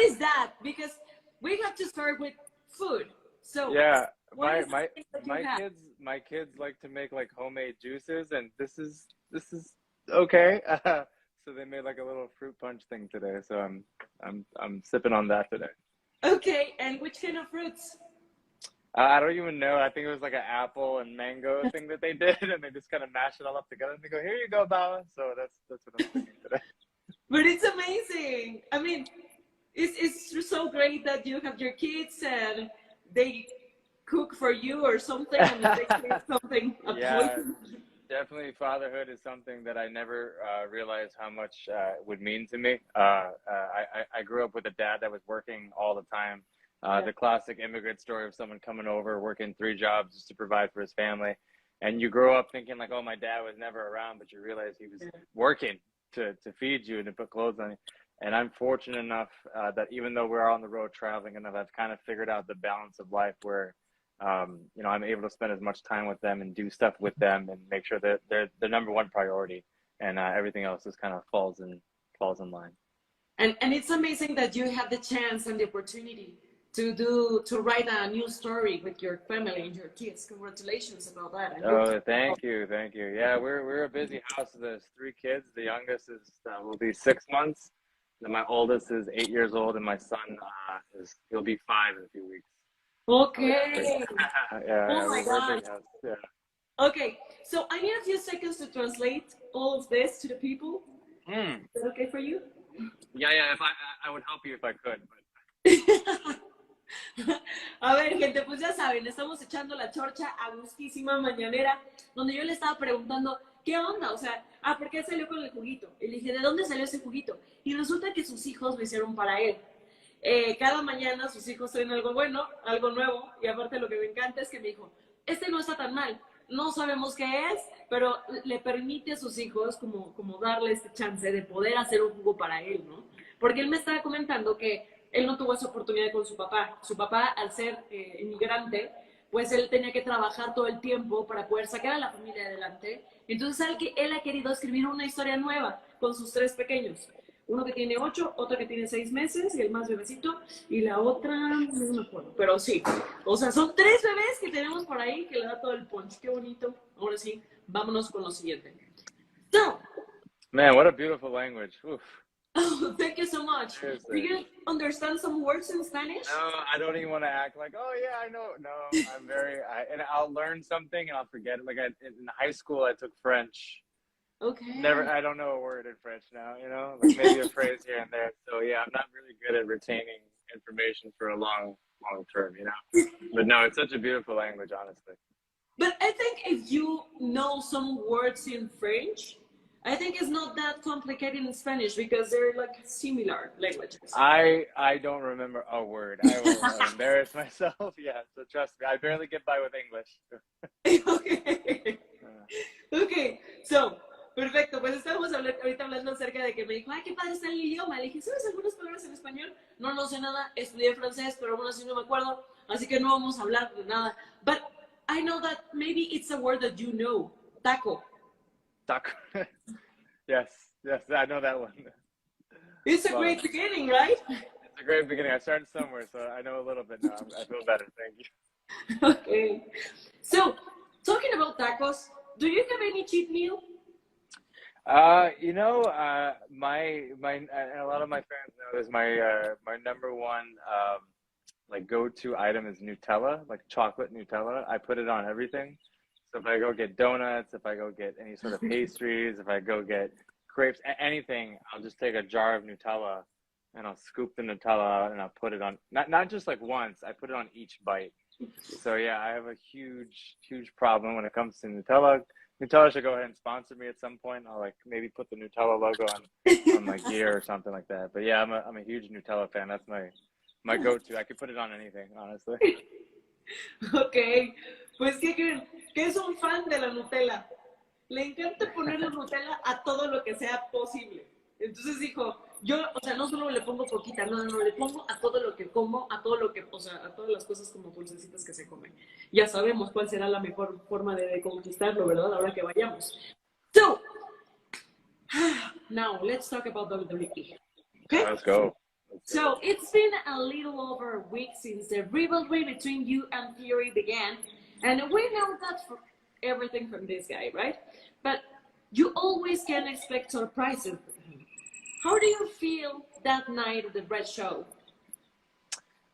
is that? Because we have to start with food. So Yeah, what is the thing that you have? my kids like to make like homemade juices, and this is okay. So they made like a little fruit punch thing today, so I'm sipping on that today. Okay, and which kind of fruits? I don't even know. I think it was like an apple and mango thing that they did, and they just kind of mashed it all up together, and they go, "Here you go, Bella." So that's what I'm drinking today. But it's amazing. I mean, it's so great that you have your kids and they cook for you or something, and if they say something a Yeah, poison. definitely fatherhood is something that I never realized how much it would mean to me. I grew up with a dad that was working all the time. Yeah. The classic immigrant story of someone coming over, working 3 jobs just to provide for his family. And you grow up thinking like, oh, my dad was never around, but you realize he was working to feed you and to put clothes on you. And I'm fortunate enough that even though we're on the road traveling enough, I've kind of figured out the balance of life where you know, I'm able to spend as much time with them and do stuff with them and make sure that they're the number one priority, and everything else just kind of falls in line. And it's amazing that you have the chance and the opportunity to write a new story with your family and your kids. Congratulations about that. Oh, thank you. Yeah, we're a busy house. There's 3 kids. The youngest is will be 6 months. Then my oldest is 8 years old, and my son he'll be 5 in a few weeks. Okay. Yeah, Oh my we're a God. big house. Yeah. Okay, so I need a few seconds to translate all of this to the people. Mm. Is that okay for you? Yeah. If I would help you if I could, but. A ver, gente, pues ya saben, estamos echando la chorcha a gustísima mañanera, donde yo le estaba preguntando, ¿qué onda? O sea, ¿por qué salió con el juguito? Y le dije, ¿de dónde salió ese juguito? Y resulta que sus hijos lo hicieron para él. Cada mañana sus hijos traen algo bueno, algo nuevo, y aparte lo que me encanta es que me dijo, este no está tan mal, no sabemos qué es, pero le permite a sus hijos como darle este chance de poder hacer un jugo para él, ¿no? Porque él me estaba comentando que él no tuvo esa oportunidad con su papá. Su papá, al ser inmigrante, pues él tenía que trabajar todo el tiempo para poder sacar a la familia adelante. Entonces él ha querido escribir una historia nueva con sus 3 pequeños. Uno que tiene 8, otro que tiene 6 meses, y el más bebecito, y la otra, no me acuerdo, pero sí. O sea, son 3 bebés que tenemos por ahí que le da todo el punch. Qué bonito. Ahora sí, vámonos con lo siguiente. So, Man, what a beautiful language. Oof. oh, thank you so much. Seriously. Do you understand some words in Spanish? No, I don't even want to act like, oh yeah, I know. No, I'm and I'll learn something and I'll forget it. Like in high school, I took French. Okay. I don't know a word in French now, you know, like maybe a phrase here and there. So yeah, I'm not really good at retaining information for a long term, you know. But no, it's such a beautiful language, honestly. But I think if you know some words in French, I think it's not that complicated in Spanish because they're like similar languages. I don't remember a word. I will embarrass myself. Yeah, so trust me, I barely get by with English. Okay. Okay, so, perfecto. Pues estamos ahorita hablando acerca de que me dijo, ay, qué padre está el idioma. Le dije, ¿sabes algunas palabras en español? No sé nada. Estudié francés, pero aún así no me acuerdo. Así que no vamos a hablar de nada. But I know that maybe it's a word that you know. Taco. Taco. Yes, I know that one. It's a great beginning, right? It's a great beginning. I started somewhere, so I know a little bit now. I feel better. Thank you. Okay. So, talking about tacos, do you have any cheat meal? You know, my and a lot of my fans know this. My number one like go-to item is Nutella, like chocolate Nutella. I put it on everything. So if I go get donuts, if I go get any sort of pastries, if I go get crepes, anything, I'll just take a jar of Nutella and I'll scoop the Nutella out and I'll put it on, not just like once, I put it on each bite. So yeah, I have a huge problem when it comes to Nutella. Nutella should go ahead and sponsor me at some point. I'll like maybe put the Nutella logo on my gear or something like that. But yeah, I'm a huge Nutella fan. That's my go-to. I could put it on anything, honestly. Okay. Pues, ¿qué creen? Que es un fan de la Nutella. Le encanta ponerle Nutella a todo lo que sea posible. Entonces dijo, yo, o sea, no solo le pongo poquita, no, le pongo a todo lo que como, a todo lo que, o sea, a todas las cosas como dulcecitas que se comen. Ya sabemos cuál será la mejor forma de conquistarlo, ¿verdad? Ahora que vayamos. So, now, let's talk about WWE. Okay? Let's go. Let's do So it. it's been a little over a week since the rivalry between you and Theory began, and we know that for everything from this guy, right? But you always can expect surprises with him. How do you feel that night of the Red Show?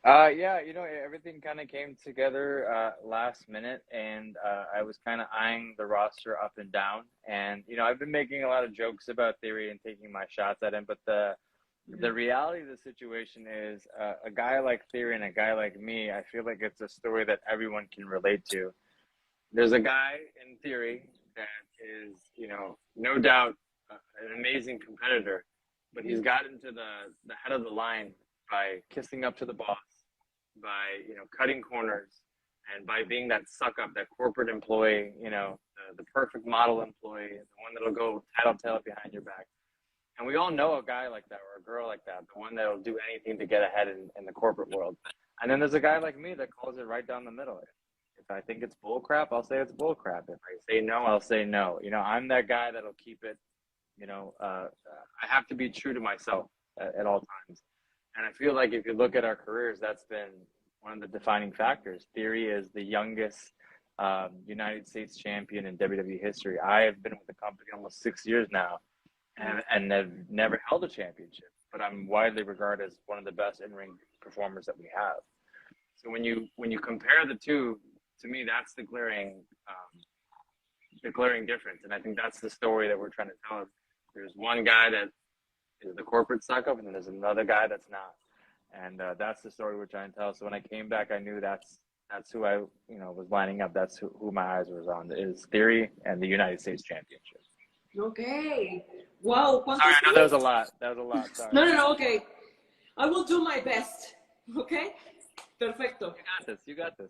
Yeah, everything kind of came together last minute, and I was kind of eyeing the roster up and down. And I've been making a lot of jokes about Theory and taking my shots at him, but the reality of the situation is a guy like Theory and a guy like me, I feel like it's a story that everyone can relate to. There's a guy in Theory that is, no doubt an amazing competitor, but he's gotten to the head of the line by kissing up to the boss, by cutting corners, and by being that suck up, that corporate employee, the perfect model employee, the one that'll go tattletale behind your back. And we all know a guy like that or a girl like that, the one that'll do anything to get ahead in the corporate world. And then there's a guy like me that calls it right down the middle. If I think it's bull crap, I'll say it's bull crap. If I say no, I'll say no. I'm that guy that'll keep it, I have to be true to myself at all times. And I feel like if you look at our careers, that's been one of the defining factors. Theory is the youngest United States champion in WWE history. I have been with the company almost 6 years now, and have never held a championship. But I'm widely regarded as one of the best in-ring performers that we have. So when you compare the two, to me, that's the glaring difference. And I think that's the story that we're trying to tell. There's one guy that is the corporate suck up, and then there's another guy that's not. And that's the story we're trying to tell. So when I came back, I knew that's who I was lining up. That's who my eyes was on, is Theory and the United States Championship. Okay. Wow. Sorry, I know that was a lot. Sorry. No. Okay. I will do my best. Okay. Perfecto. You got this.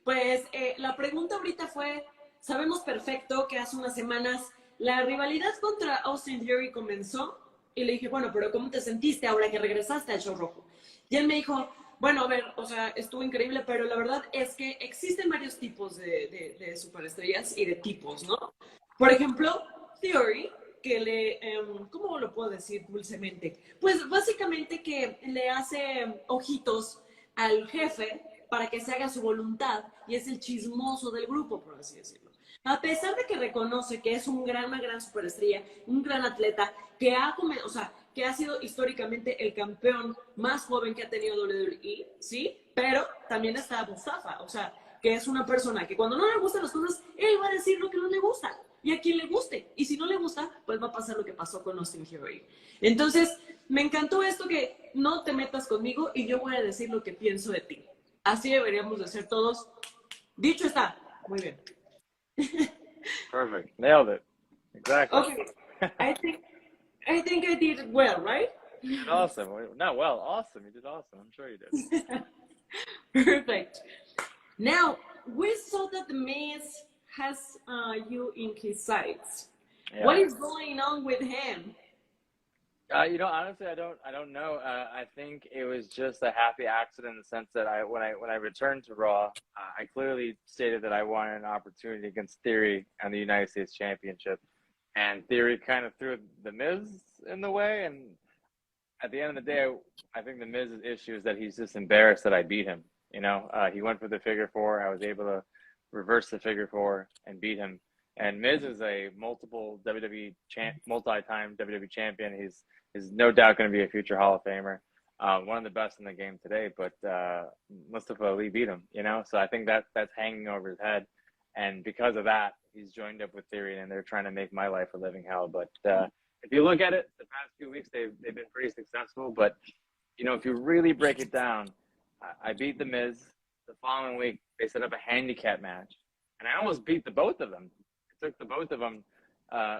Pues la pregunta ahorita fue, sabemos perfecto que hace unas semanas la rivalidad contra Austin Theory comenzó y le dije, bueno, pero ¿cómo te sentiste ahora que regresaste al show rojo? Y él me dijo, bueno, a ver, o sea, estuvo increíble, pero la verdad es que existen varios tipos de superestrellas y de tipos, ¿no? Por ejemplo, Theory, que ¿cómo lo puedo decir dulcemente? Pues básicamente que le hace ojitos al jefe para que se haga su voluntad y es el chismoso del grupo, por así decirlo. A pesar de que reconoce que es una gran superestrella, un gran atleta, que ha sido históricamente el campeón más joven que ha tenido WWE, ¿sí? Pero también está Mustafa, o sea, que es una persona que cuando no le gustan las cosas, él va a decir lo que no le gusta. Y a quien le guste. Y si no le gusta, pues va a pasar lo que pasó con Austin Theory. Entonces, me encantó esto que no te metas conmigo y yo voy a decir lo que pienso de ti. Así deberíamos de ser todos. Dicho está. Muy bien. Perfect. Nailed it. Exactly. Okay. I think I did it well, right? You did awesome. Not well, awesome. You did awesome. I'm sure you did. Perfect. Now, we saw that the Miz has you in his sights. Yeah. What is going on with him? Honestly, I don't know. I think it was just a happy accident in the sense that when I returned to Raw, I clearly stated that I wanted an opportunity against Theory and the United States Championship, and Theory kind of threw the Miz in the way. And at the end of the day, I think the Miz's issue is that he's just embarrassed that I beat him. He went for the figure four. I was able to reverse the figure four and beat him. And Miz is a multi-time WWE champion. He's no doubt going to be a future Hall of Famer, one of the best in the game today. But Mustafa Ali beat him, So I think that's hanging over his head, and because of that, he's joined up with Theory, and they're trying to make my life a living hell. But if you look at it, the past few weeks they've been pretty successful. But if you really break it down, I beat the Miz. The following week they set up a handicap match, and I almost beat the both of them. It took the both of them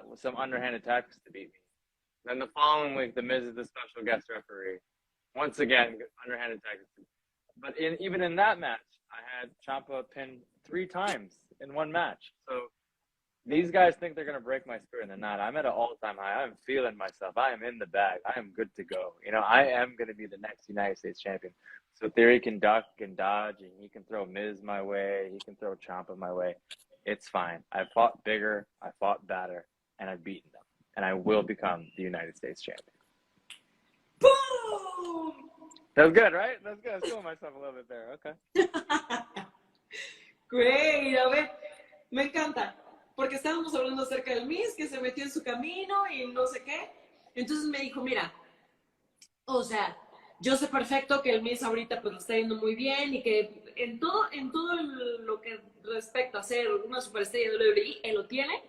with some underhanded tactics to beat me. Then the following week, the Miz is the special guest referee. Once again, underhanded tactics. But even in that match, I had Ciampa pinned 3 times in one match. So these guys think they're going to break my spirit, and they're not. I'm at an all-time high. I'm feeling myself. I am in the bag. I am good to go. I am going to be the next United States champion. So Theory can duck and dodge, and he can throw Miz my way. He can throw Ciampa my way. It's fine. I fought bigger. I fought better, and I've beaten them. And I will become the United States champion. Boom! That was good, right? That's good. I was feeling myself a little bit there. Okay. Great, a ver, me encanta, porque estábamos hablando acerca del Miss, que se metió en su camino y no sé qué. Entonces me dijo, mira, o sea, yo sé perfecto que el Miss ahorita pues lo está yendo muy bien y que en todo lo que respecta a ser una superestrella de WWE, él lo tiene.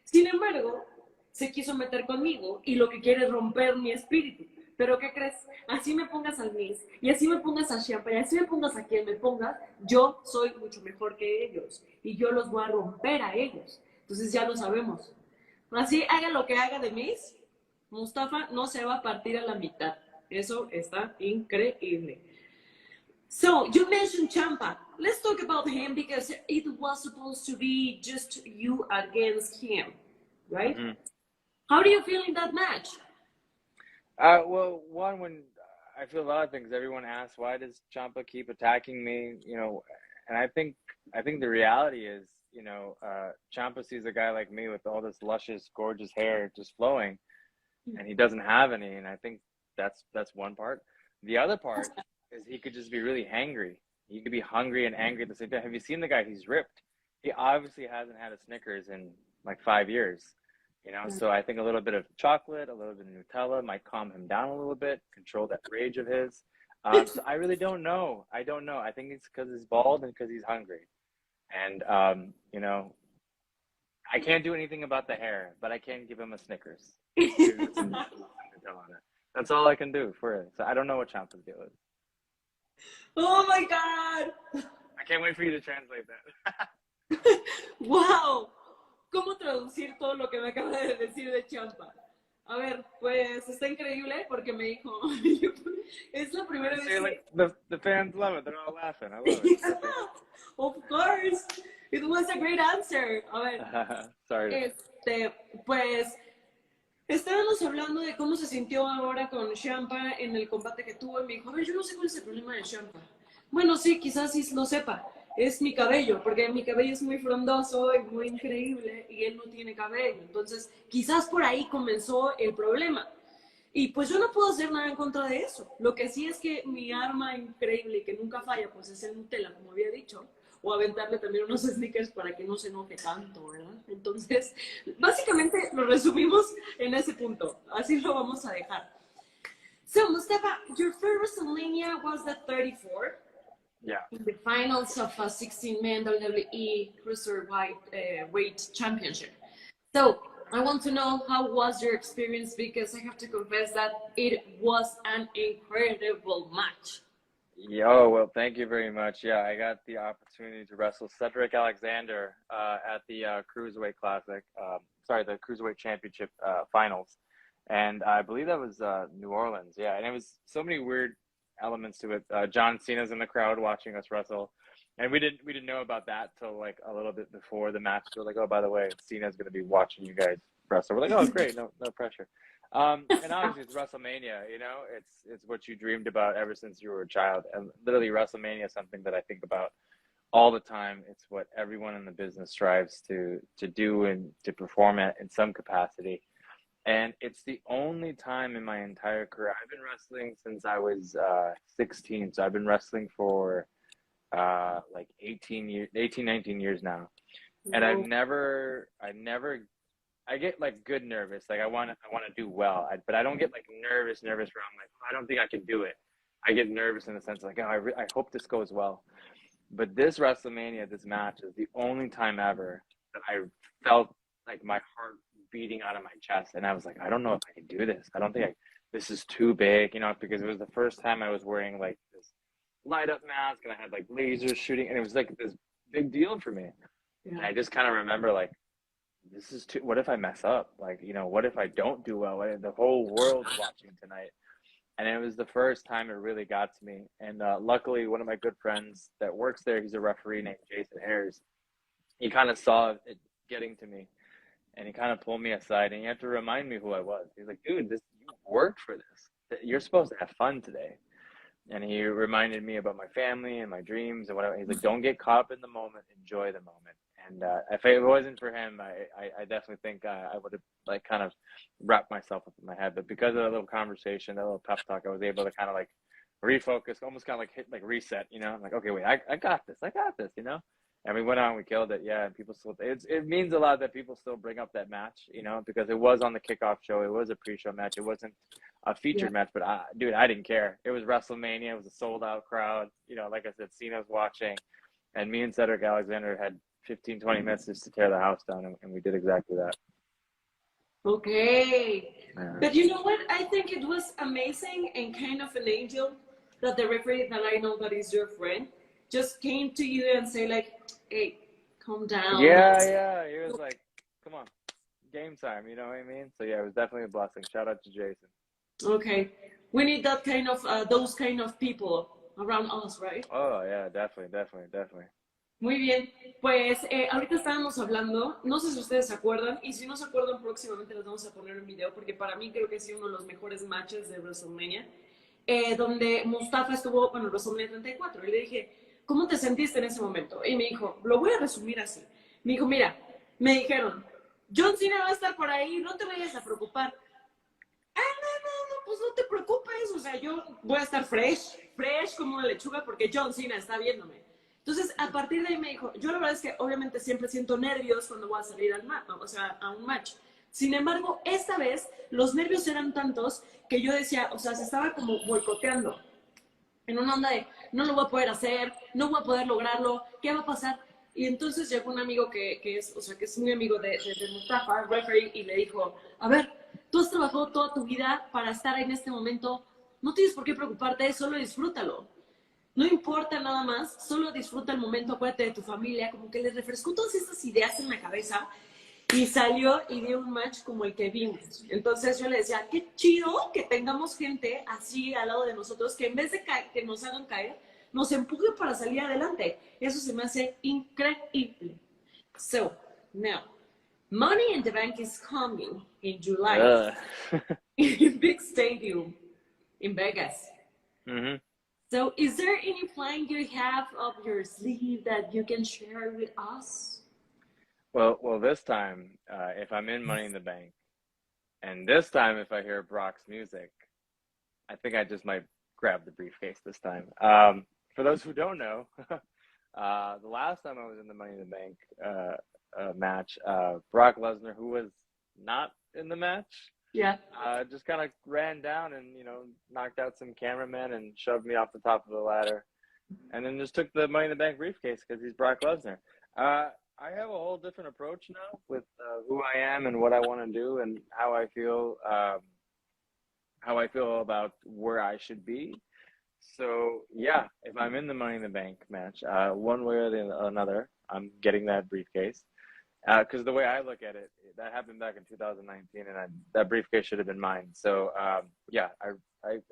Sin embargo, se quiso meter conmigo y lo que quiere es romper mi espíritu. Pero ¿qué crees? Así me pongas al Miss y así me pongas a Champa y así me pongas a quien me pongas, yo soy mucho mejor que ellos y yo los voy a romper a ellos. Entonces ya lo sabemos. Así haga lo que haga de Miss, Mustafa no se va a partir a la mitad. Eso está increíble. So, you mentioned Champa. Let's talk about him because it was supposed to be just you against him, right? Mm-hmm. How do you feel in that match? Well, one, when I feel a lot of things, everyone asks, why does Ciampa keep attacking me? You know, and I think the reality is, you know, Ciampa sees a guy like me with all this luscious, gorgeous hair just flowing, and he doesn't have any. And I think that's one part. The other part is he could just be really hangry. He could be hungry and angry at the same time. Have you seen the guy? He's ripped. He obviously hasn't had a Snickers in like 5 years. You know, so I think a little bit of chocolate, a little bit of Nutella might calm him down a little bit, control that rage of his. So I really don't know. I don't know. I think it's because he's bald and because he's hungry. And, you know, I can't do anything about the hair, but I can give him a Snickers. That's all I can do for it. So I don't know what Ciampa's deal is. Oh my God! I can't wait for you to translate that. Wow! ¿Cómo traducir todo lo que me acaba de decir de Ciampa? A ver, pues está increíble porque me dijo, es la primera vez que... Like, the fans love it, they're all laughing, I love it. Of course, it was a great answer. A ver, sorry. Pues estábamos hablando de cómo se sintió ahora con Ciampa en el combate que tuvo y me dijo, a ver, yo no sé cuál es el problema de Ciampa. Bueno, sí, quizás sí lo sepa. Es mi cabello, porque mi cabello es muy frondoso y muy increíble y él no tiene cabello. Entonces, quizás por ahí comenzó el problema. Y pues yo no puedo hacer nada en contra de eso. Lo que sí es que mi arma increíble y que nunca falla, pues es el Nutella, como había dicho. O aventarle también unos sneakers para que no se enoje tanto, ¿verdad? Entonces, básicamente lo resumimos en ese punto. Así lo vamos a dejar. So, Mustafa, your first WrestleMania was the 34. Yeah. In the finals of a 16-man WWE Cruiserweight weight championship. So I want to know how was your experience because I have to confess that it was an incredible match. Yo, well, thank you very much. Yeah, I got the opportunity to wrestle Cedric Alexander at the Cruiserweight Classic. The Cruiserweight Championship finals, and I believe that was New Orleans. Yeah, and it was so many weird elements to it. John Cena's in the crowd watching us wrestle, and we didn't know about that till like a little bit before the match. We're like, oh, by the way, Cena's going to be watching you guys wrestle. We're like, oh, great, no pressure. And obviously it's WrestleMania. You know, it's what you dreamed about ever since you were a child, and literally WrestleMania is something that I think about all the time. It's what everyone in the business strives to do and to perform at in some capacity. And it's the only time in my entire career. I've been wrestling since I was 16. So I've been wrestling for like 18, 19 years now. And I get like good nervous. Like I want to do well, but I don't get like nervous where I'm like, oh, I don't think I can do it. I get nervous in the sense like, oh, I hope this goes well. But this WrestleMania, this match is the only time ever that I felt like my heart beating out of my chest, and I was like, I don't know if I can do this. I don't think this is too big, you know, because it was the first time I was wearing like this light up mask and I had like lasers shooting, and it was like this big deal for me. Yeah. And I just kind of remember like, this is too, what if I mess up? Like, you know, what if I don't do well? The whole world's watching tonight. And it was the first time it really got to me. And luckily, one of my good friends that works there, he's a referee named Jason Ayers. He kind of saw it getting to me. And he kind of pulled me aside, and he had to remind me who I was. He's like, dude, you worked for this. You're supposed to have fun today. And he reminded me about my family and my dreams and whatever. He's like, don't get caught up in the moment. Enjoy the moment. And if it wasn't for him, I definitely think I would have like kind of wrapped myself up in my head. But because of that little conversation, that little pep talk, I was able to kind of like refocus, almost kind of like hit like reset. You know, I'm like, okay, wait, I got this, you know. And we went on, we killed it, yeah. And people still, it means a lot that people still bring up that match, you know, because it was on the kickoff show, it was a pre-show match, it wasn't a featured match. But dude, I didn't care. It was WrestleMania, it was a sold out crowd. You know, like I said, Cena's watching, and me and Cedric Alexander had 15-20 minutes just to tear the house down, and we did exactly that. Okay. Yeah. But you know what? I think it was amazing and kind of an angel that the referee that I know that is your friend just came to you and say like, hey, calm down. Yeah. He was like, come on, game time, you know what I mean? So yeah, it was definitely a blessing. Shout out to Jason. Okay. We need that kind of, those kind of people around us, right? Oh yeah, definitely. Muy bien, pues ahorita estábamos hablando, no sé si ustedes se acuerdan, y si no se acuerdan próximamente les vamos a poner un video, porque para mí creo que ha sido uno de los mejores matches de WrestleMania, donde Mustafa estuvo, bueno, WrestleMania 34, y le dije, ¿cómo te sentiste en ese momento? Y me dijo, lo voy a resumir así. Me dijo, mira, me dijeron, John Cena va a estar por ahí, no te vayas a preocupar. No, pues no te preocupes, o sea, yo voy a estar fresh como una lechuga, porque John Cena está viéndome. Entonces, a partir de ahí me dijo, yo la verdad es que obviamente siempre siento nervios cuando voy a salir al match, o sea, a un match. Sin embargo, esta vez los nervios eran tantos que yo decía, o sea, se estaba como boicoteando. En una onda de, no lo voy a poder hacer, no voy a poder lograrlo, ¿qué va a pasar? Y entonces llegó un amigo que es, o sea, que es muy amigo de Mustafa, referee, y le dijo, a ver, tú has trabajado toda tu vida para estar en este momento, no tienes por qué preocuparte, solo disfrútalo. No importa nada más, solo disfruta el momento, acuérdate de tu familia, como que les refrescó todas estas ideas en la cabeza y salió y dio un match como el que vimos. Entonces yo le decía, qué chido que tengamos gente así al lado de nosotros, que en vez de que nos hagan caer, nos empuje para salir adelante. Eso se me hace increíble. So, now, Money in the Bank is coming in July in big stadium in Vegas. Mm-hmm. So is there any plan you have up your sleeve that you can share with us? Well, this time, if I'm in Money in the Bank, and this time if I hear Brock's music, I think I just might grab the briefcase this time. For those who don't know, the last time I was in the Money in the Bank match, Brock Lesnar, who was not in the match, just kind of ran down and, you know, knocked out some cameramen and shoved me off the top of the ladder, and then just took the Money in the Bank briefcase because he's Brock Lesnar. I have a whole different approach now with who I am and what I want to do and how I feel about where I should be. So yeah, if I'm in the Money in the Bank match, one way or another, I'm getting that briefcase. Because the way I look at it, that happened back in 2019, and that briefcase should have been mine. So yeah, I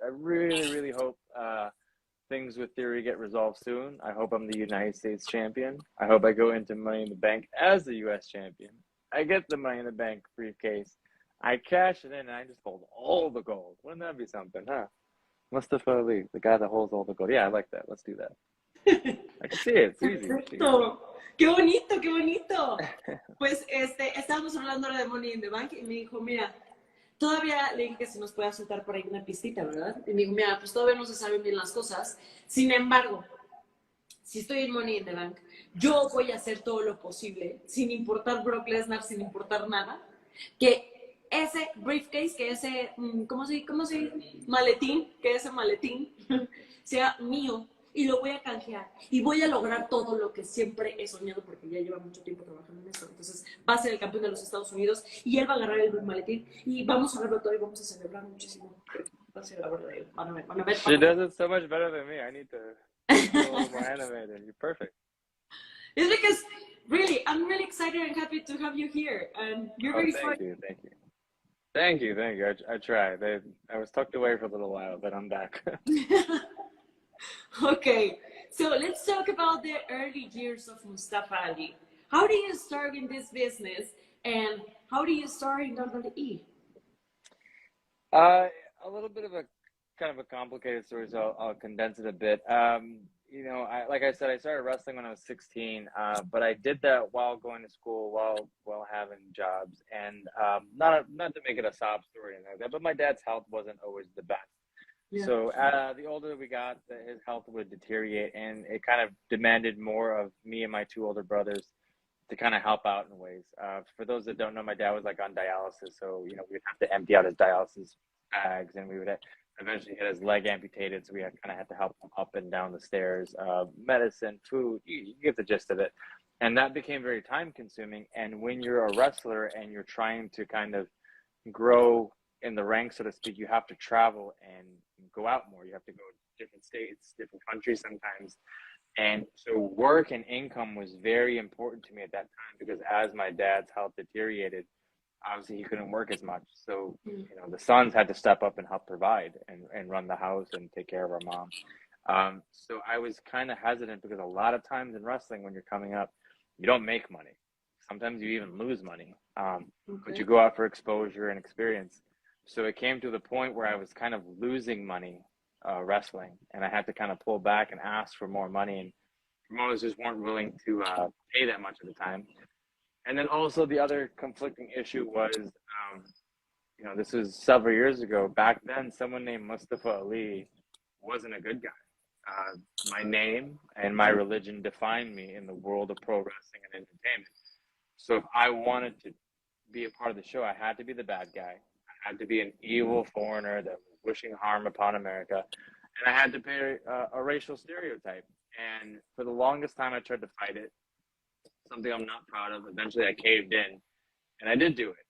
really hope things with Theory get resolved soon. I hope I'm the United States champion. I hope I go into Money in the Bank as the U.S. champion. I get the Money in the Bank briefcase. I cash it in, and I just hold all the gold. Wouldn't that be something, huh? Mustafa Ali, the guy that holds all the gold. Yeah, I like that. Let's do that. I can see it. It's easy. Perfecto. Qué bonito, qué bonito. Pues estábamos hablando ahora de Money in the Bank y me dijo, mira, todavía le dije que se nos pueda soltar por ahí una pistita, ¿verdad? Y me dijo, mira, pues todavía no se saben bien las cosas. Sin embargo, si estoy en Money in the Bank, yo voy a hacer todo lo posible, sin importar Brock Lesnar, sin importar nada, que ese briefcase, que ese, ¿cómo se dice? Maletín, que ese maletín sea mío. Y lo voy a canjear y voy a lograr todo lo que siempre he soñado porque ya lleva mucho tiempo trabajando en esto. Entonces va a ser el campeón de los Estados Unidos y él va a agarrar el maletín y vamos a verlo todo y vamos a celebrar muchísimo. Va a ser la verdad. Van a ver. She does it so much better than me. I need to be a little more animated. You're perfect. It's because really, I'm really excited and happy to have you here, and you're very fun. Thank you. I tried. I was tucked away for a little while, but I'm back. Okay, so let's talk about the early years of Mustafa Ali. How do you start in this business, and how do you start in WWE? A little bit of a kind of a complicated story, so I'll condense it a bit. like I said, I started wrestling when I was 16, but I did that while going to school, while having jobs, and not to make it a sob story and like that, but my dad's health wasn't always the best. Yeah. So the older we got, his health would deteriorate, and it kind of demanded more of me and my two older brothers to kind of help out in ways. For those that don't know, my dad was like on dialysis, so we'd have to empty out his dialysis bags, and we would eventually get his leg amputated, so we kind of had to help him up and down the stairs, medicine, food, you get the gist of it. And that became very time consuming. And when you're a wrestler and you're trying to kind of grow in the ranks, so to speak, you have to travel and go out more. You have to go to different states, different countries sometimes. And so work and income was very important to me at that time, because as my dad's health deteriorated, obviously he couldn't work as much. So, the sons had to step up and help provide and run the house and take care of our mom. So I was kind of hesitant, because a lot of times in wrestling, when you're coming up, you don't make money. Sometimes you even lose money, but you go out for exposure and experience. So it came to the point where I was kind of losing money wrestling, and I had to kind of pull back and ask for more money, and promoters just weren't willing to pay that much at the time. And then also the other conflicting issue was, this was several years ago. Back then, someone named Mustafa Ali wasn't a good guy. My name and my religion defined me in the world of pro wrestling and entertainment. So if I wanted to be a part of the show, I had to be the bad guy. I had to be an evil foreigner that was wishing harm upon America. And I had to pay a racial stereotype. And for the longest time, I tried to fight it. Something I'm not proud of. Eventually, I caved in, and I did do it.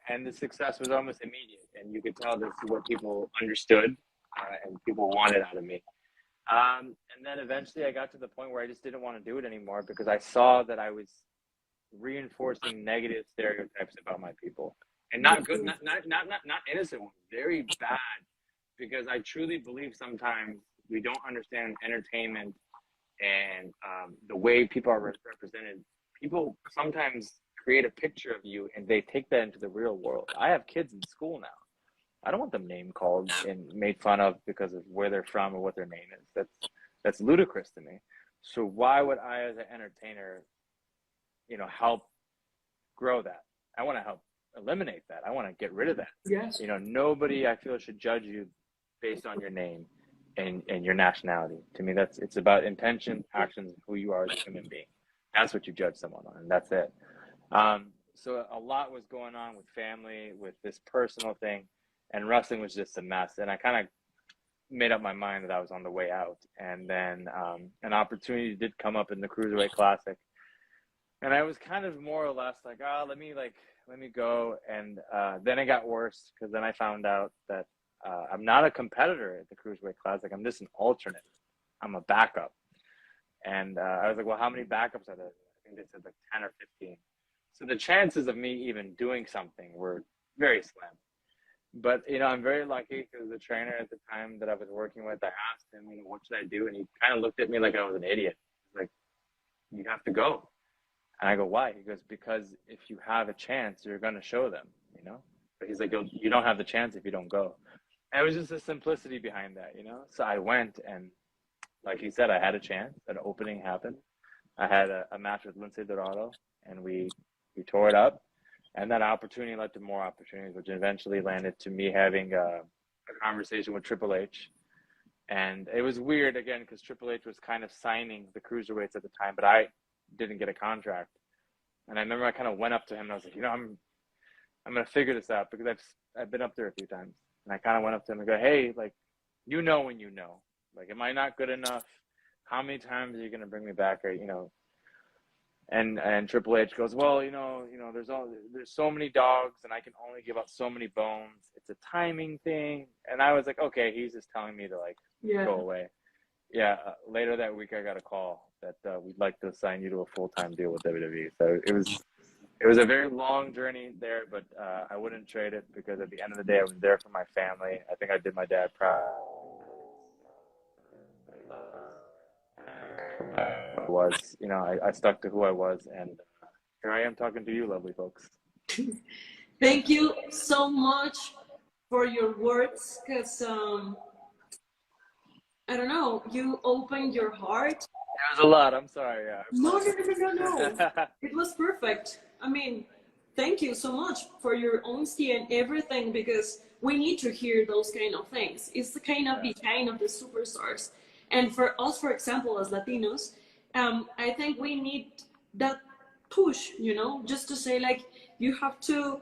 And the success was almost immediate. And you could tell this is what people understood and people wanted out of me. And then eventually, I got to the point where I just didn't want to do it anymore, because I saw that I was reinforcing negative stereotypes about my people, and not good, not innocent ones, very bad. Because I truly believe sometimes we don't understand entertainment and the way people are represented. People sometimes create a picture of you, and they take that into the real world. I have kids in school now. I don't want them name called and made fun of because of where they're from or what their name is. That's ludicrous to me. So why would I, as an entertainer, help grow that? I want to help eliminate that. I want to get rid of that. Yes. Nobody, I feel, should judge you based on your name and your nationality. To me, it's about intention, actions, who you are as a human being. That's what you judge someone on, and that's it. So a lot was going on with family, with this personal thing, and wrestling was just a mess. And I kind of made up my mind that I was on the way out. And then an opportunity did come up in the Cruiserweight Classic, and I was kind of more or less like, let me go. And then it got worse, because then I found out that I'm not a competitor at the Cruiserweight Classic. I'm just an alternate. I'm a backup. And I was like, well, how many backups are there? I think they said like 10 or 15. So the chances of me even doing something were very slim. But, I'm very lucky, because the trainer at the time that I was working with, I asked him, what should I do? And he kind of looked at me like I was an idiot. He's like, you have to go. And I go, why? He goes, because if you have a chance, you're going to show them, But he's like, you don't have the chance if you don't go. And it was just the simplicity behind that, So I went, and like he said, I had a chance. An opening happened. I had a match with Lince Dorado, and we tore it up. And that opportunity led to more opportunities, which eventually landed to me having a conversation with Triple H. And it was weird, again, because Triple H was kind of signing the cruiserweights at the time, but I didn't get a contract. And I remember I kind of went up to him, and I was like, I'm going to figure this out, because I've been up there a few times. And I kind of went up to him and go, hey, like, when you know. Like, am I not good enough? How many times are you going to bring me back? Or, And Triple H goes, well, there's so many dogs, and I can only give out so many bones. It's a timing thing. And I was like, okay, he's just telling me to go away. Yeah. Later that week, I got a call that we'd like to assign you to a full-time deal with WWE. So it was a very long journey there, but I wouldn't trade it, because at the end of the day, I was there for my family. I think I did my dad proud. I stuck to who I was, and here I am talking to you, lovely folks. Thank you so much for your words, because I don't know, you opened your heart. It was a lot. I'm sorry. Yeah, No, no, I no, no, no, no. apologize. It was perfect. I mean, thank you so much for your honesty and everything because we need to hear those kind of things. It's the kind of Yeah. behind of the superstars. And for us, for example, as Latinos, I think we need that push, you know, just to say like you have to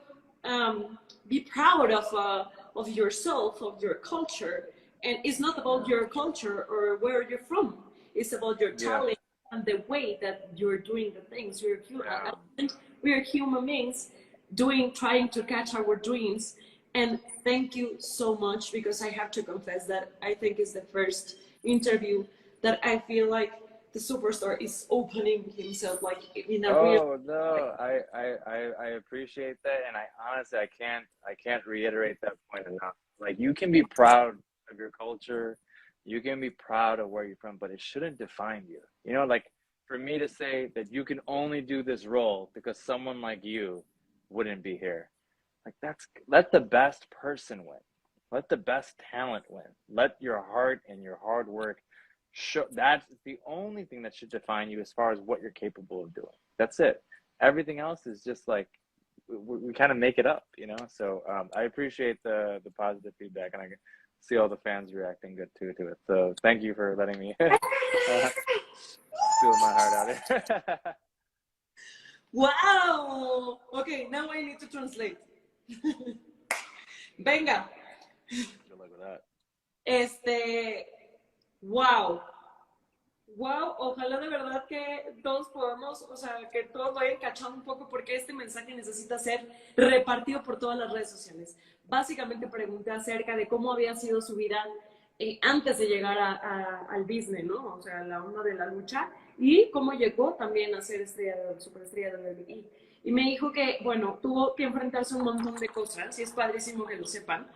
be proud of yourself, of your culture, and it's not about your culture or where you're from. It's about your Yeah. talent and the way that you're doing the things. I Yeah. think we're human beings trying to catch our dreams. And thank you so much because I have to confess that I think it's the first interview that I feel like the superstar is opening himself like in a real Oh way. no, I appreciate that, and I honestly I can't reiterate that point enough. Like you can be proud of your culture, you can be proud of where you're from, but it shouldn't define you. You know, like for me to say that you can only do this role because someone like you wouldn't be here. Like that's let the best person win. Let the best talent win. Let your heart and your hard work show. That's the only thing that should define you as far as what you're capable of doing. That's it. Everything else is just like we kind of make it up, you know. So I appreciate the positive feedback, and I can see all the fans reacting good too to it. So thank you for letting me spill my heart out here. Wow. Okay, now I need to translate. Venga. Good luck with that. Wow. Wow, ojalá de verdad que todos podamos, o sea, que todos vayan cachando un poco porque este mensaje necesita ser repartido por todas las redes sociales. Básicamente pregunté acerca de cómo había sido su vida antes de llegar al business, ¿no? O sea, la onda de la lucha y cómo llegó también a ser superestrella de WWE. Y me dijo que, bueno, tuvo que enfrentarse a un montón de cosas y es padrísimo que lo sepan,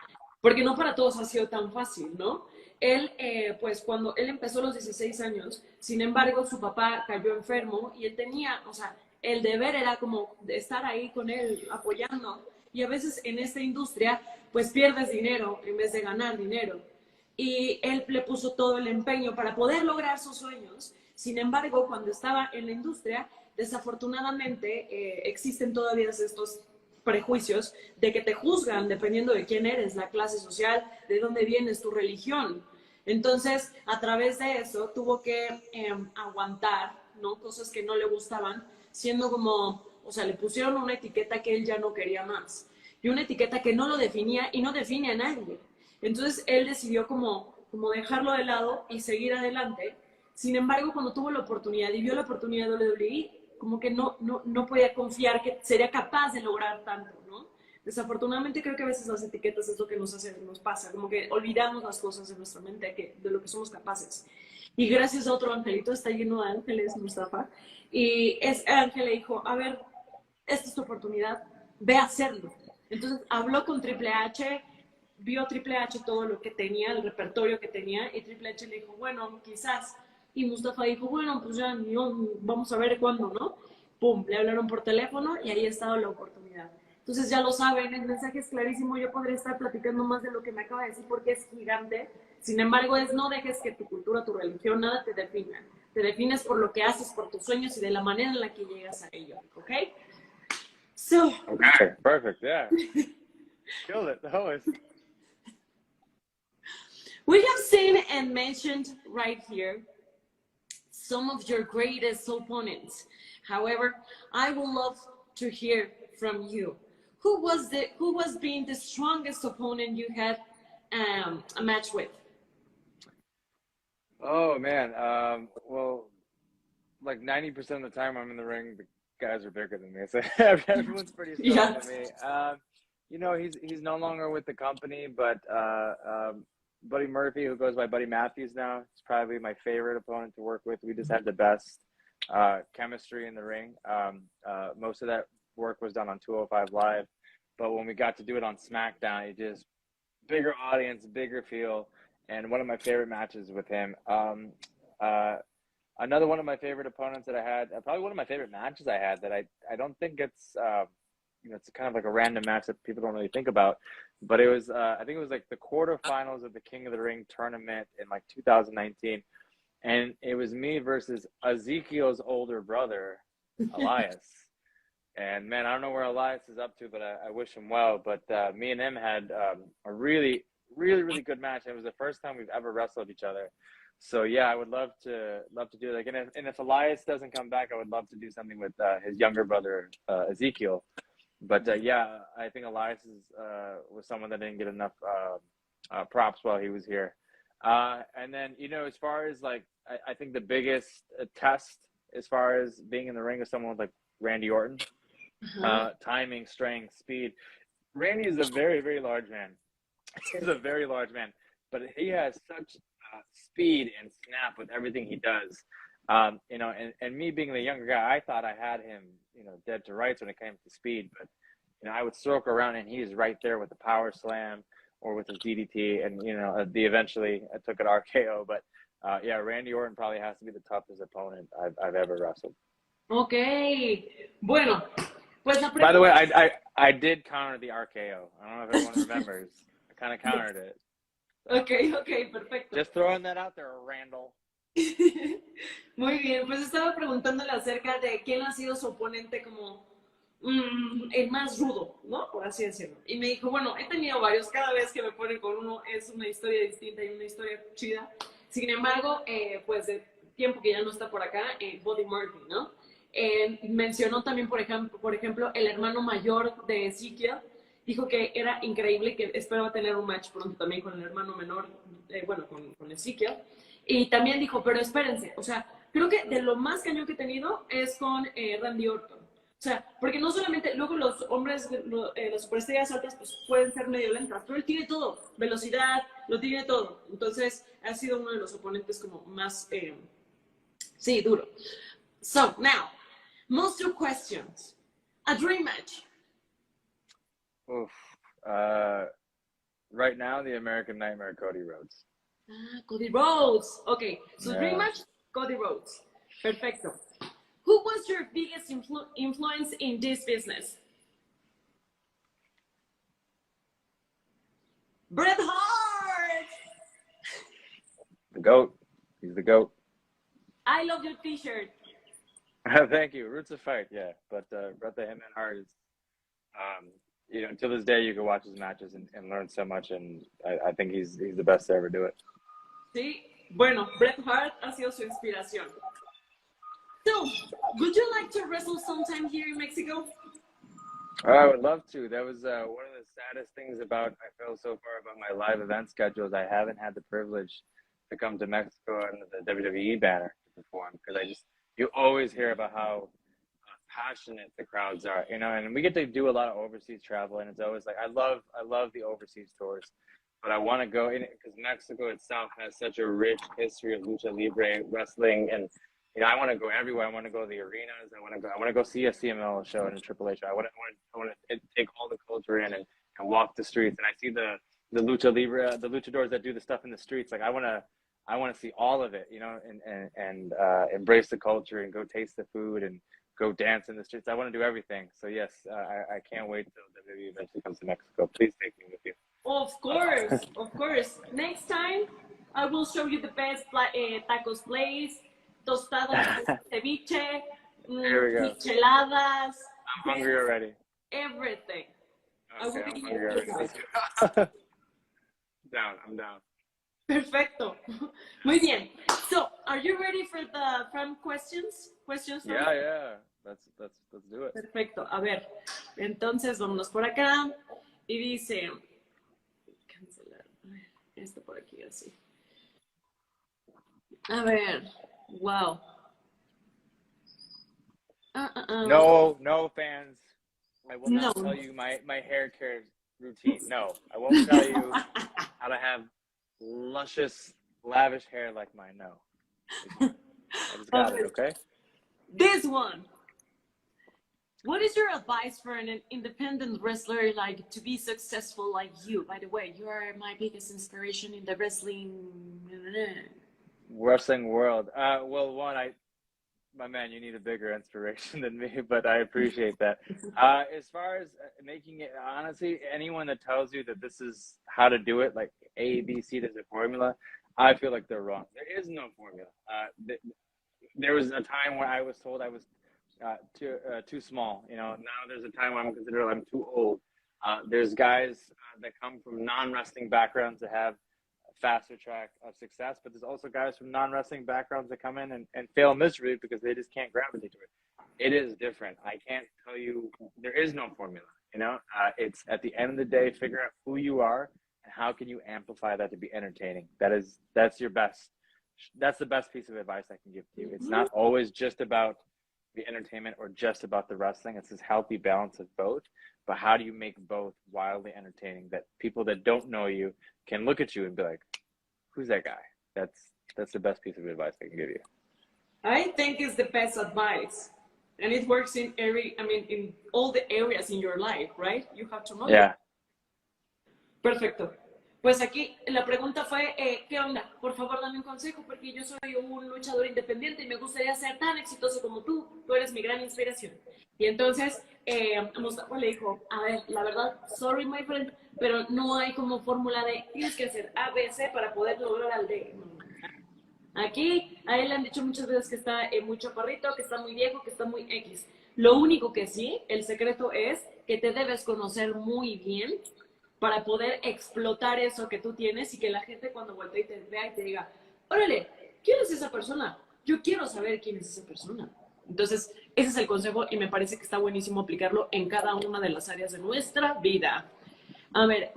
porque no para todos ha sido tan fácil, ¿no? Él, pues cuando él empezó a los 16 años, sin embargo, su papá cayó enfermo y él tenía, o sea, el deber era como de estar ahí con él, apoyando. Y a veces en esta industria, pues pierdes dinero en vez de ganar dinero. Y él le puso todo el empeño para poder lograr sus sueños. Sin embargo, cuando estaba en la industria, desafortunadamente existen todavía estos prejuicios de que te juzgan dependiendo de quién eres, la clase social, de dónde vienes, tu religión. Entonces, a través de eso, tuvo que aguantar, ¿no? Cosas que no le gustaban, siendo como, o sea, le pusieron una etiqueta que él ya no quería más. Y una etiqueta que no lo definía y no define a nadie. Entonces, él decidió como dejarlo de lado y seguir adelante. Sin embargo, cuando tuvo la oportunidad y vio la oportunidad de WWE, como que no podía confiar que sería capaz de lograr tanto, ¿no? Desafortunadamente creo que a veces las etiquetas es lo que nos pasa, como que olvidamos las cosas de nuestra mente, de lo que somos capaces. Y gracias a otro angelito, está lleno de ángeles, Mustafa, y ese ángel le dijo, a ver, esta es tu oportunidad, ve a hacerlo. Entonces habló con Triple H, vio Triple H todo lo que tenía, el repertorio que tenía, y Triple H le dijo, bueno, quizás. Y Mustafa dijo, bueno, pues ya vamos a ver cuándo, ¿no? Pum, le hablaron por teléfono y ahí estaba la oportunidad. Entonces ya lo saben, el mensaje es clarísimo, yo podría estar platicando más de lo que me acaba de decir porque es gigante. Sin embargo, no dejes que tu cultura, tu religión, nada te defina. Te defines por lo que haces, por tus sueños y de la manera en la que llegas a ello, ¿ok? So, Okay, perfect. Yeah, killed it. That was. we have seen and mentioned right here some of your greatest opponents. However, I would love to hear from you. Who was being the strongest opponent you had a match with? Oh man. Well, like 90% of the time I'm in the ring, the guys are bigger than me. So everyone's pretty strong Yeah. to me. You know, he's no longer with the company, but Buddy Murphy, who goes by Buddy Matthews now, is probably my favorite opponent to work with. We just had the best chemistry in the ring. Most of that work was done on 205 Live, but when we got to do it on SmackDown, it just bigger audience, bigger feel, and one of my favorite matches with him. Another one of my favorite opponents that I had, probably one of my favorite matches I had that I don't think gets it's kind of like a random match that people don't really think about. But it was, I think it was like the quarterfinals of the King of the Ring tournament in like 2019. And it was me versus Ezekiel's older brother, Elias. And man, I don't know where Elias is up to, but I wish him well. But me and him had a really, really, really good match. It was the first time we've ever wrestled each other. So yeah, I would love to do it. Like, and if Elias doesn't come back, I would love to do something with his younger brother, Ezekiel. But yeah, I think Elias was someone that didn't get enough props while he was here. And then, as far as like, I think the biggest test as far as being in the ring is someone like Randy Orton. Timing, strength, speed. Randy is a very, very large man. He's a very large man, but he has such speed and snap with everything he does. And me being the younger guy, I thought I had him, dead to rights when it came to speed. But, I would circle around and he's right there with the power slam or with his DDT. And, eventually I took an RKO. But, yeah, Randy Orton probably has to be the toughest opponent I've ever wrestled. Okay. Bueno, pues la By the way, I did counter the RKO. I don't know if everyone remembers. I kind of countered it. Ok, perfecto. Just throwing that out there, Randall. Muy bien, pues estaba preguntándole acerca de quién ha sido su oponente como el más rudo, ¿no? Por así decirlo. Y me dijo, bueno, he tenido varios, cada vez que me ponen con uno es una historia distinta y una historia chida. Sin embargo, pues de tiempo que ya no está por acá, Buddy Murphy, ¿no? Mencionó también, por ejemplo, el hermano mayor de Ezekiel. Dijo que era increíble, que esperaba tener un match pronto también con el hermano menor, con Ezekiel. Y también dijo, pero espérense, o sea, creo que de lo más cañón que he tenido es con Randy Orton. O sea, porque no solamente, luego los hombres, las superestrellas altas, pues pueden ser medio lentas, pero él tiene todo, velocidad, lo tiene todo. Entonces, ha sido uno de los oponentes como más, sí, duro. So, now, monster questions. A dream match. Oof. Right now, the American Nightmare, Cody Rhodes. Cody Rhodes. Okay, so dream match, Cody Rhodes. Perfecto. Who was your biggest influence in this business? Bret Hart! The GOAT. He's the GOAT. I love your t-shirt. Thank you. Roots of Fight, yeah. But Bret the Hitman Hart is, to this day, you can watch his matches and learn so much, and I think he's the best to ever do it. Sí, bueno, Bret Hart ha sido su inspiración. So, would you like to wrestle sometime here in Mexico? I would love to. That was one of the saddest things I feel so far about my live event schedules. I haven't had the privilege to come to Mexico under the WWE banner to perform, because you always hear about how passionate the crowds are, and we get to do a lot of overseas travel, and it's always like, I love the overseas tours, but I want to go in it because Mexico itself has such a rich history of lucha libre wrestling, and I want to go everywhere. I want to go to the arenas. I want to go see a CML show and a Triple H show. I want to take all the culture in and walk the streets, and I see the lucha libre, the luchadors that do the stuff in the streets. Like, I want to see all of it, and embrace the culture and go taste the food and go dance in the streets. I want to do everything. So yes, I can't wait till WWE eventually comes to Mexico. Please take me with you. Of course. Next time, I will show you the best tacos place, tostadas, ceviche, micheladas. I'm hungry already. Everything. Okay, I'm hungry already. I'm down. Perfecto. Muy bien. So, are you ready for the fan questions? Yeah. Let's do it. Perfecto. A ver, entonces vámonos por acá. Y dice, cancelar. Esto por aquí, así. A ver, wow. No fans. I will not tell you my hair care routine. No, I won't tell you how to have luscious, lavish hair like mine. No. I just got it, okay? This one. What is your advice for an independent wrestler to be successful like you? By the way, you are my biggest inspiration in the wrestling world. Well, one, my man, you need a bigger inspiration than me, but I appreciate that. As far as making it, honestly, anyone that tells you that this is how to do it, like A, B, C, there's a formula, I feel like they're wrong. There is no formula. There was a time where I was told I was too small. You know, now there's a time where I'm considered I'm too old. There's guys that come from non-wrestling backgrounds that have a faster track of success, but there's also guys from non-wrestling backgrounds that come in and fail miserably because they just can't gravitate to it. It is different. I can't tell you, there is no formula. You know, it's at the end of the day, figure out who you are and how can you amplify that to be entertaining. That's your best. That's the best piece of advice I can give to you. It's not always just about the entertainment or just about the wrestling. It's this healthy balance of both. But how do you make both wildly entertaining that people that don't know you can look at you and be like, who's that guy? That's the best piece of advice I can give you. I think it's the best advice. And it works in in all the areas in your life, right? You have to know. Yeah. Perfecto. Pues aquí la pregunta fue, ¿qué onda? Por favor, dame un consejo, porque yo soy un luchador independiente y me gustaría ser tan exitoso como tú. Tú eres mi gran inspiración. Y entonces, Mustafa le dijo, a ver, la verdad, sorry, my friend, pero no hay como fórmula de, tienes que hacer A, B, C para poder lograr al D. Aquí, a él le han dicho muchas veces que está muy chaparrito, que está muy viejo, que está muy X. Lo único que sí, el secreto es que te debes conocer muy bien para poder explotar eso que tú tienes y que la gente cuando voltee y te vea y te diga, órale, ¿quién es esa persona? Yo quiero saber quién es esa persona. Entonces, ese es el consejo y me parece que está buenísimo aplicarlo en cada una de las áreas de nuestra vida. A ver,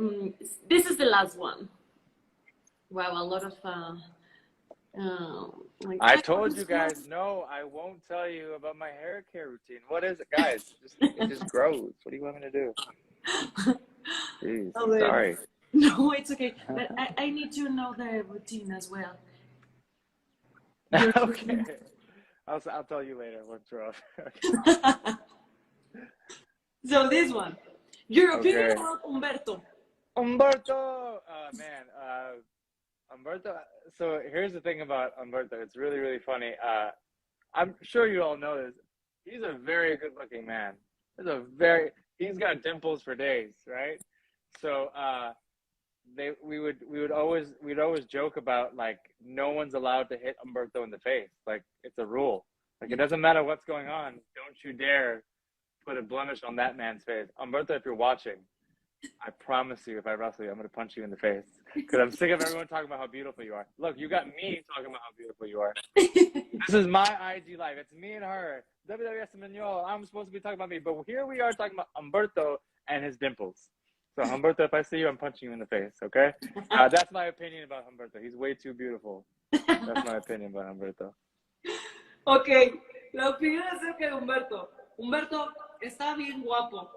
this is the last one. Wow, a lot of... I told you guys, no, I won't tell you about my hair care routine. What is it, guys? It just grows. What do you want me to do? Jeez, sorry. No, it's okay. But I need to know the routine as well. Okay. I'll tell you later once we're off. Okay. So this one. Your opinion about Humberto. Humberto! Man, Humberto. So here's the thing about Humberto. It's really, really funny. I'm sure you all know this. He's a very good-looking man. He's got dimples for days, right? So we'd always joke about like no one's allowed to hit Humberto in the face. Like it's a rule. Like it doesn't matter what's going on. Don't you dare put a blemish on that man's face. Humberto, if you're watching, I promise you, if I wrestle you, I'm gonna punch you in the face because I'm sick of everyone talking about how beautiful you are. Look, you got me talking about how beautiful you are. This is my IG live. It's me and her. WWS Espanol. I'm supposed to be talking about me, but here we are talking about Humberto and his dimples. So Humberto, if I see you, I'm punching you in the face. Okay? That's my opinion about Humberto. He's way too beautiful. That's my opinion about Humberto. Okay, la opinión acerca de Humberto. Humberto está bien guapo.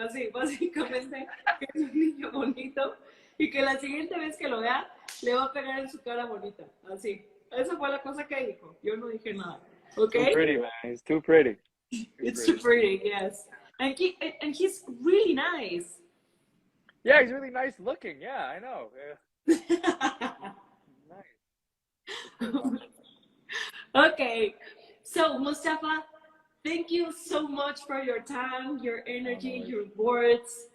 Así, básicamente, que es un niño bonito y que la siguiente vez que lo vea, le va a pegar en su cara bonita. Así. Esa fue la cosa que dijo. Yo no dije nada. Okay? Too pretty, man. He's too pretty. It's too pretty, yes. And he's really nice. Yeah, he's really nice looking. Yeah, I know. Nice. Okay. So, Mustafa, thank you so much for your time, your energy, your words.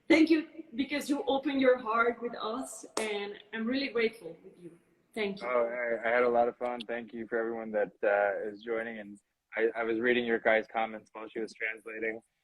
Thank you because you opened your heart with us, and I'm really grateful with you. Thank you. Oh, I had a lot of fun. Thank you for everyone that is joining. And I was reading your guys' comments while she was translating.